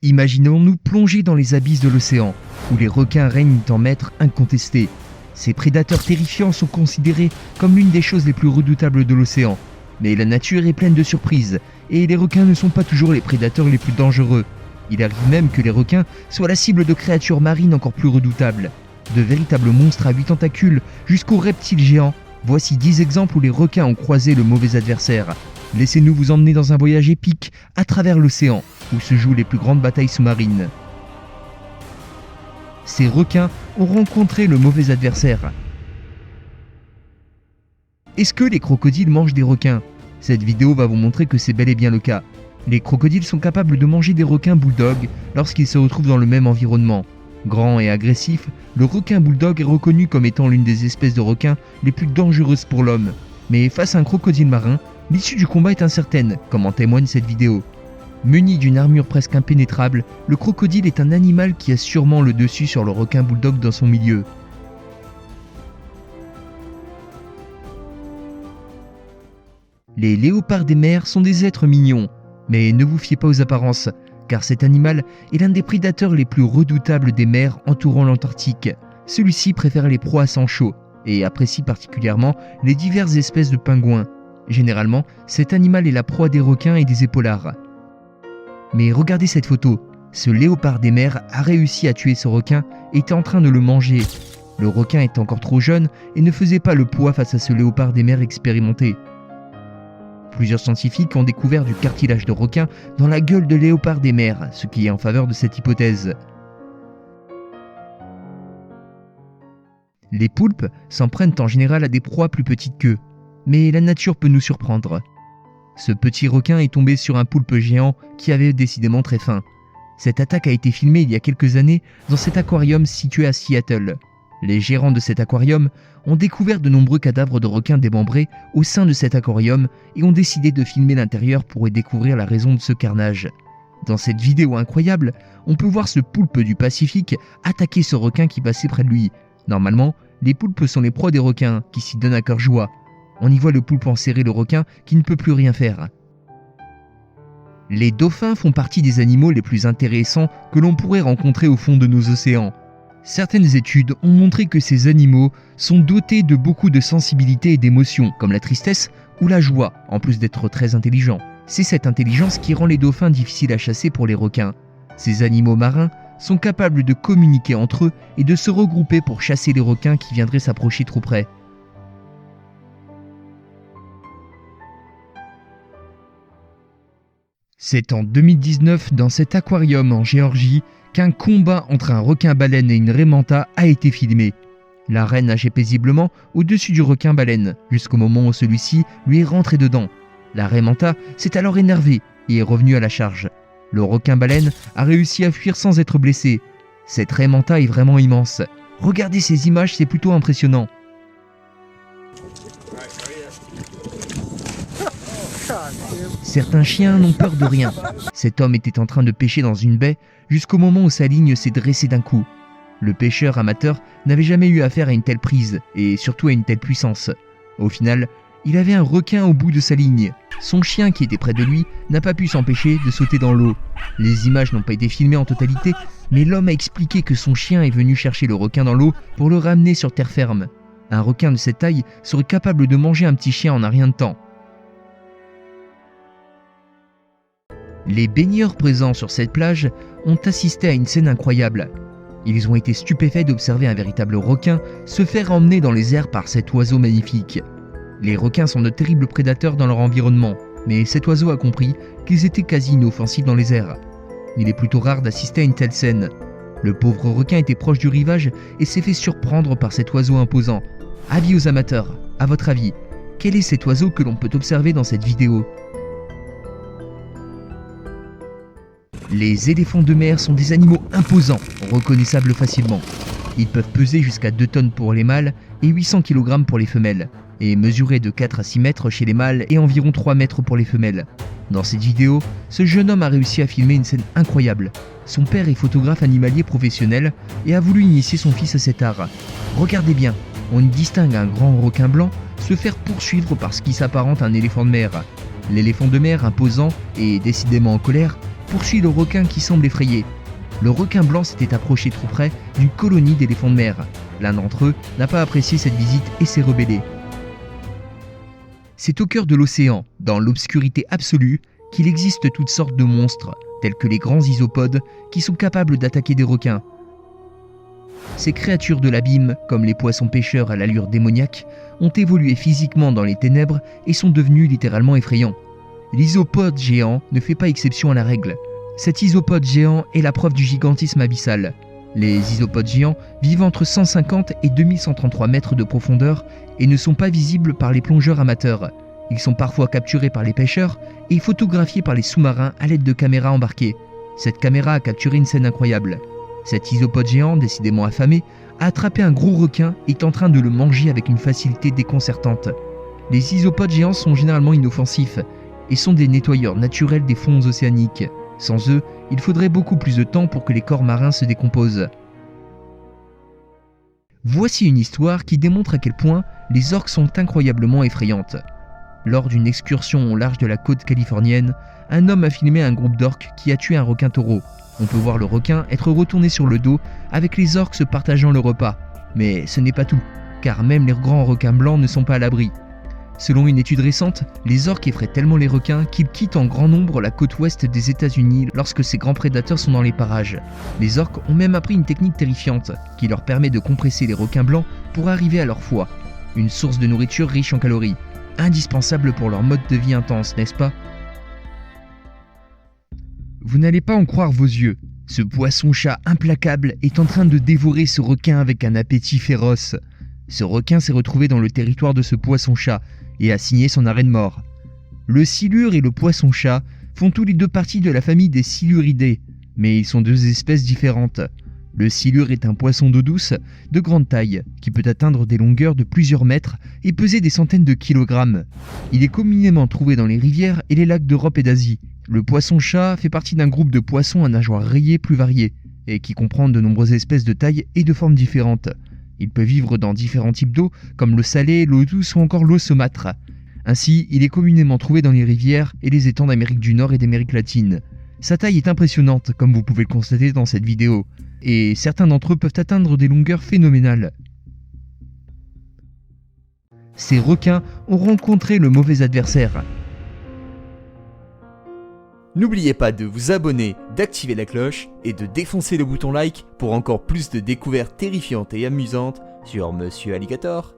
Imaginons-nous plonger dans les abysses de l'océan, où les requins règnent en maîtres incontestés. Ces prédateurs terrifiants sont considérés comme l'une des choses les plus redoutables de l'océan. Mais la nature est pleine de surprises, et les requins ne sont pas toujours les prédateurs les plus dangereux. Il arrive même que les requins soient la cible de créatures marines encore plus redoutables. De véritables monstres à 8 tentacules jusqu'aux reptiles géants, voici 10 exemples où les requins ont croisé le mauvais adversaire. Laissez-nous vous emmener dans un voyage épique à travers l'océan, où se jouent les plus grandes batailles sous-marines. Ces requins ont rencontré le mauvais adversaire. Est-ce que les crocodiles mangent des requins? Cette vidéo va vous montrer que c'est bel et bien le cas. Les crocodiles sont capables de manger des requins bulldogs lorsqu'ils se retrouvent dans le même environnement. Grand et agressif, le requin bulldog est reconnu comme étant l'une des espèces de requins les plus dangereuses pour l'homme. Mais face à un crocodile marin, l'issue du combat est incertaine, comme en témoigne cette vidéo. Muni d'une armure presque impénétrable, le crocodile est un animal qui a sûrement le dessus sur le requin bulldog dans son milieu. Les léopards des mers sont des êtres mignons, mais ne vous fiez pas aux apparences, car cet animal est l'un des prédateurs les plus redoutables des mers entourant l'Antarctique. Celui-ci préfère les proies à sang chaud et apprécie particulièrement les diverses espèces de pingouins. Généralement, cet animal est la proie des requins et des épaulards. Mais regardez cette photo, ce léopard des mers a réussi à tuer ce requin et était en train de le manger. Le requin est encore trop jeune et ne faisait pas le poids face à ce léopard des mers expérimenté. Plusieurs scientifiques ont découvert du cartilage de requin dans la gueule de léopard des mers, ce qui est en faveur de cette hypothèse. Les poulpes s'en prennent en général à des proies plus petites qu'eux, mais la nature peut nous surprendre. Ce petit requin est tombé sur un poulpe géant qui avait décidément très faim. Cette attaque a été filmée il y a quelques années dans cet aquarium situé à Seattle. Les gérants de cet aquarium ont découvert de nombreux cadavres de requins démembrés au sein de cet aquarium et ont décidé de filmer l'intérieur pour y découvrir la raison de ce carnage. Dans cette vidéo incroyable, on peut voir ce poulpe du Pacifique attaquer ce requin qui passait près de lui. Normalement, les poulpes sont les proies des requins qui s'y donnent à cœur joie. On y voit le poulpe enserrer le requin qui ne peut plus rien faire. Les dauphins font partie des animaux les plus intéressants que l'on pourrait rencontrer au fond de nos océans. Certaines études ont montré que ces animaux sont dotés de beaucoup de sensibilité et d'émotions, comme la tristesse ou la joie, en plus d'être très intelligents. C'est cette intelligence qui rend les dauphins difficiles à chasser pour les requins. Ces animaux marins sont capables de communiquer entre eux et de se regrouper pour chasser les requins qui viendraient s'approcher trop près. C'est en 2019, dans cet aquarium en Géorgie, qu'un combat entre un requin-baleine et une raie manta a été filmé. La reine nageait paisiblement au-dessus du requin-baleine, jusqu'au moment où celui-ci lui est rentré dedans. La raie manta s'est alors énervée et est revenue à la charge. Le requin-baleine a réussi à fuir sans être blessé. Cette raie manta est vraiment immense. Regardez ces images, c'est plutôt impressionnant. Certains chiens n'ont peur de rien. Cet homme était en train de pêcher dans une baie jusqu'au moment où sa ligne s'est dressée d'un coup. Le pêcheur amateur n'avait jamais eu affaire à une telle prise et surtout à une telle puissance. Au final, il avait un requin au bout de sa ligne. Son chien qui était près de lui n'a pas pu s'empêcher de sauter dans l'eau. Les images n'ont pas été filmées en totalité, mais l'homme a expliqué que son chien est venu chercher le requin dans l'eau pour le ramener sur terre ferme. Un requin de cette taille serait capable de manger un petit chien en un rien de temps. Les baigneurs présents sur cette plage ont assisté à une scène incroyable. Ils ont été stupéfaits d'observer un véritable requin se faire emmener dans les airs par cet oiseau magnifique. Les requins sont de terribles prédateurs dans leur environnement, mais cet oiseau a compris qu'ils étaient quasi inoffensifs dans les airs. Il est plutôt rare d'assister à une telle scène. Le pauvre requin était proche du rivage et s'est fait surprendre par cet oiseau imposant. Avis aux amateurs, à votre avis, quel est cet oiseau que l'on peut observer dans cette vidéo ? Les éléphants de mer sont des animaux imposants, reconnaissables facilement. Ils peuvent peser jusqu'à 2 tonnes pour les mâles et 800 kg pour les femelles, et mesurer de 4 à 6 mètres chez les mâles et environ 3 mètres pour les femelles. Dans cette vidéo, ce jeune homme a réussi à filmer une scène incroyable. Son père est photographe animalier professionnel et a voulu initier son fils à cet art. Regardez bien, on y distingue un grand requin blanc se faire poursuivre par ce qui s'apparente à un éléphant de mer. L'éléphant de mer, imposant et décidément en colère, poursuit le requin qui semble effrayé. Le requin blanc s'était approché trop près d'une colonie d'éléphants de mer. L'un d'entre eux n'a pas apprécié cette visite et s'est rebellé. C'est au cœur de l'océan, dans l'obscurité absolue, qu'il existe toutes sortes de monstres, tels que les grands isopodes, qui sont capables d'attaquer des requins. Ces créatures de l'abîme, comme les poissons pêcheurs à l'allure démoniaque, ont évolué physiquement dans les ténèbres et sont devenus littéralement effrayants. L'isopode géant ne fait pas exception à la règle. Cet isopode géant est la preuve du gigantisme abyssal. Les isopodes géants vivent entre 150 et 2133 mètres de profondeur et ne sont pas visibles par les plongeurs amateurs. Ils sont parfois capturés par les pêcheurs et photographiés par les sous-marins à l'aide de caméras embarquées. Cette caméra a capturé une scène incroyable. Cet isopode géant, décidément affamé, a attrapé un gros requin et est en train de le manger avec une facilité déconcertante. Les isopodes géants sont généralement inoffensifs et sont des nettoyeurs naturels des fonds océaniques. Sans eux, il faudrait beaucoup plus de temps pour que les corps marins se décomposent. Voici une histoire qui démontre à quel point les orques sont incroyablement effrayantes. Lors d'une excursion au large de la côte californienne, un homme a filmé un groupe d'orques qui a tué un requin taureau. On peut voir le requin être retourné sur le dos avec les orques se partageant le repas. Mais ce n'est pas tout, car même les grands requins blancs ne sont pas à l'abri. Selon une étude récente, les orques effraient tellement les requins qu'ils quittent en grand nombre la côte ouest des États-Unis lorsque ces grands prédateurs sont dans les parages. Les orques ont même appris une technique terrifiante qui leur permet de compresser les requins blancs pour arriver à leur foie, une source de nourriture riche en calories, indispensable pour leur mode de vie intense, n'est-ce pas? Vous n'allez pas en croire vos yeux. Ce poisson-chat implacable est en train de dévorer ce requin avec un appétit féroce. Ce requin s'est retrouvé dans le territoire de ce poisson-chat et a signé son arrêt de mort. Le silure et le poisson-chat font tous les deux partie de la famille des siluridés, mais ils sont deux espèces différentes. Le silure est un poisson d'eau douce de grande taille qui peut atteindre des longueurs de plusieurs mètres et peser des centaines de kilogrammes. Il est communément trouvé dans les rivières et les lacs d'Europe et d'Asie. Le poisson-chat fait partie d'un groupe de poissons à nageoires rayées plus variés et qui comprend de nombreuses espèces de tailles et de formes différentes. Il peut vivre dans différents types d'eau, comme l'eau salée, l'eau douce ou encore l'eau saumâtre. Ainsi, il est communément trouvé dans les rivières et les étangs d'Amérique du Nord et d'Amérique latine. Sa taille est impressionnante, comme vous pouvez le constater dans cette vidéo, et certains d'entre eux peuvent atteindre des longueurs phénoménales. Ces requins ont rencontré le mauvais adversaire. N'oubliez pas de vous abonner, d'activer la cloche et de défoncer le bouton like pour encore plus de découvertes terrifiantes et amusantes sur Monsieur Alligator.